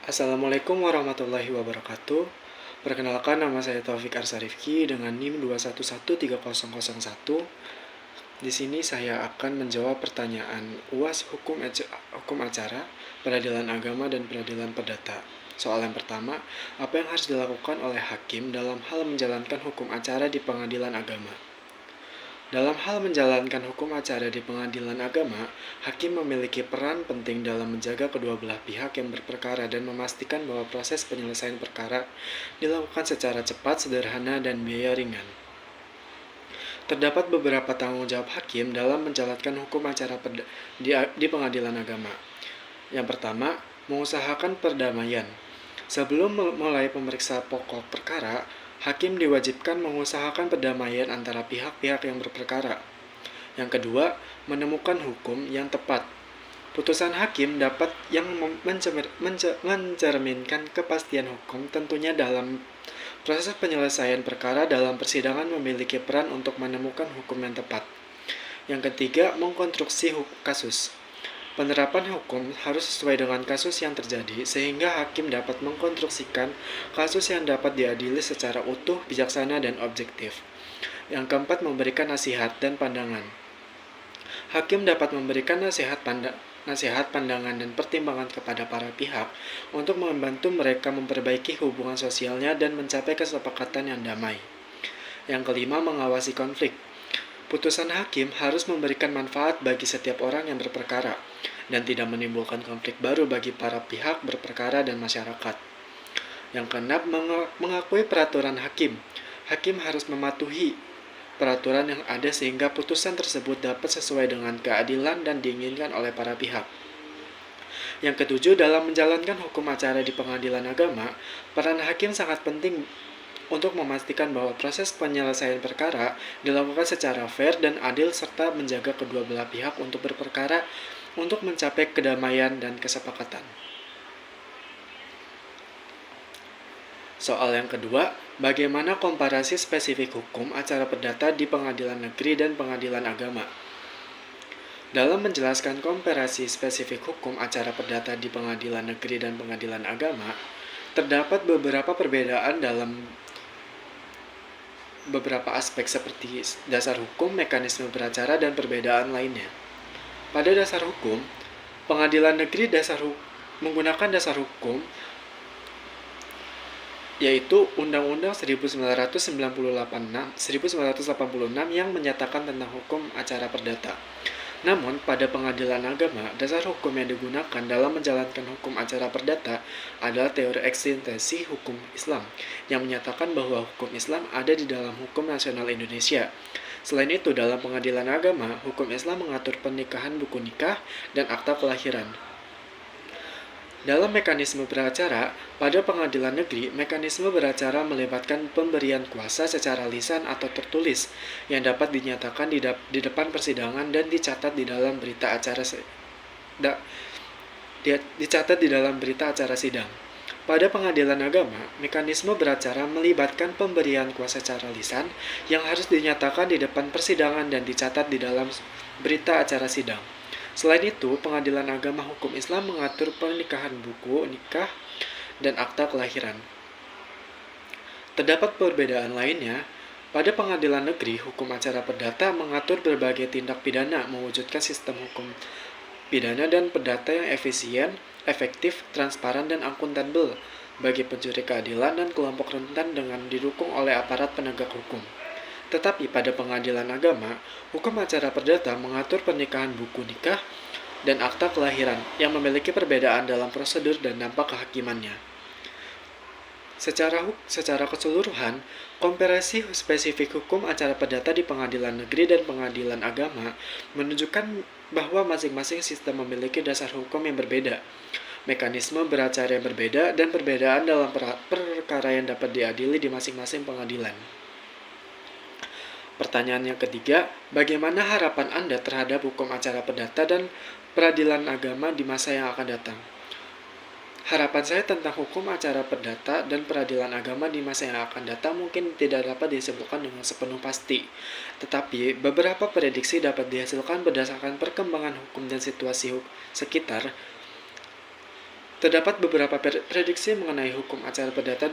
Assalamualaikum warahmatullahi wabarakatuh. Perkenalkan, nama saya Taufik Arsarifki dengan NIM 2113001. Di sini saya akan menjawab pertanyaan UAS hukum acara, peradilan agama dan peradilan perdata. Soal yang pertama, apa yang harus dilakukan oleh hakim dalam hal menjalankan hukum acara di pengadilan agama? Dalam hal menjalankan hukum acara di pengadilan agama, hakim memiliki peran penting dalam menjaga kedua belah pihak yang berperkara dan memastikan bahwa proses penyelesaian perkara dilakukan secara cepat, sederhana, dan biaya ringan. Terdapat beberapa tanggung jawab hakim dalam menjalankan hukum acara di pengadilan agama. Yang pertama, mengusahakan perdamaian. Sebelum mulai pemeriksa pokok perkara, hakim diwajibkan mengusahakan perdamaian antara pihak-pihak yang berperkara. Yang kedua, menemukan hukum yang tepat. Putusan hakim dapat yang mencerminkan kepastian hukum, tentunya dalam proses penyelesaian perkara dalam persidangan memiliki peran untuk menemukan hukum yang tepat. Yang ketiga, mengkonstruksi kasus. Penerapan hukum harus sesuai dengan kasus yang terjadi, sehingga hakim dapat mengkonstruksikan kasus yang dapat diadili secara utuh, bijaksana, dan objektif. Yang keempat, memberikan nasihat dan pandangan. Hakim dapat memberikan nasihat, pandangan, dan pertimbangan kepada para pihak untuk membantu mereka memperbaiki hubungan sosialnya dan mencapai kesepakatan yang damai. Yang kelima, mengawasi konflik. Putusan hakim harus memberikan manfaat bagi setiap orang yang berperkara dan tidak menimbulkan konflik baru bagi para pihak berperkara dan masyarakat. Yang keenam, mengakui peraturan hakim. Hakim harus mematuhi peraturan yang ada sehingga putusan tersebut dapat sesuai dengan keadilan dan diinginkan oleh para pihak. Yang ketujuh, dalam menjalankan hukum acara di pengadilan agama, peran hakim sangat penting untuk memastikan bahwa proses penyelesaian perkara dilakukan secara fair dan adil serta menjaga kedua belah pihak untuk berperkara untuk mencapai kedamaian dan kesepakatan. Soal yang kedua, bagaimana komparasi spesifik hukum acara perdata di pengadilan negeri dan pengadilan agama? Dalam menjelaskan komparasi spesifik hukum acara perdata di pengadilan negeri dan pengadilan agama, terdapat beberapa perbedaan dalam beberapa aspek seperti dasar hukum, mekanisme beracara, dan perbedaan lainnya. Pada dasar hukum, pengadilan negeri menggunakan dasar hukum yaitu Undang-Undang 1986 yang menyatakan tentang hukum acara perdata. Namun, pada pengadilan agama, dasar hukum yang digunakan dalam menjalankan hukum acara perdata adalah teori eksistensi hukum Islam, yang menyatakan bahwa hukum Islam ada di dalam hukum nasional Indonesia. Selain itu, dalam pengadilan agama, hukum Islam mengatur pernikahan, buku nikah, dan akta kelahiran. Dalam mekanisme beracara, pada pengadilan negeri, mekanisme beracara melibatkan pemberian kuasa secara lisan atau tertulis yang dapat dinyatakan di depan persidangan dan dicatat di dalam berita acara sidang. Pada pengadilan agama, mekanisme beracara melibatkan pemberian kuasa secara lisan yang harus dinyatakan di depan persidangan dan dicatat di dalam berita acara sidang. Selain itu, pengadilan agama hukum Islam mengatur pernikahan, buku nikah, dan akta kelahiran. Terdapat perbedaan lainnya. Pada pengadilan negeri, hukum acara perdata mengatur berbagai tindak pidana, mewujudkan sistem hukum pidana dan perdata yang efisien, efektif, transparan, dan akuntabel bagi pencuri keadilan dan kelompok rentan dengan didukung oleh aparat penegak hukum. Tetapi pada pengadilan agama, hukum acara perdata mengatur pernikahan, buku nikah, dan akta kelahiran yang memiliki perbedaan dalam prosedur dan dampak kehakimannya. Secara keseluruhan, komparasi spesifik hukum acara perdata di pengadilan negeri dan pengadilan agama menunjukkan bahwa masing-masing sistem memiliki dasar hukum yang berbeda, mekanisme beracara yang berbeda, dan perbedaan dalam perkara yang dapat diadili di masing-masing pengadilan. Pertanyaan yang ketiga, bagaimana harapan Anda terhadap hukum acara perdata dan peradilan agama di masa yang akan datang? Harapan saya tentang hukum acara perdata dan peradilan agama di masa yang akan datang mungkin tidak dapat disebutkan dengan sepenuh pasti. Tetapi, beberapa prediksi dapat dihasilkan berdasarkan perkembangan hukum dan situasi sekitar. Terdapat beberapa prediksi mengenai hukum acara perdata dan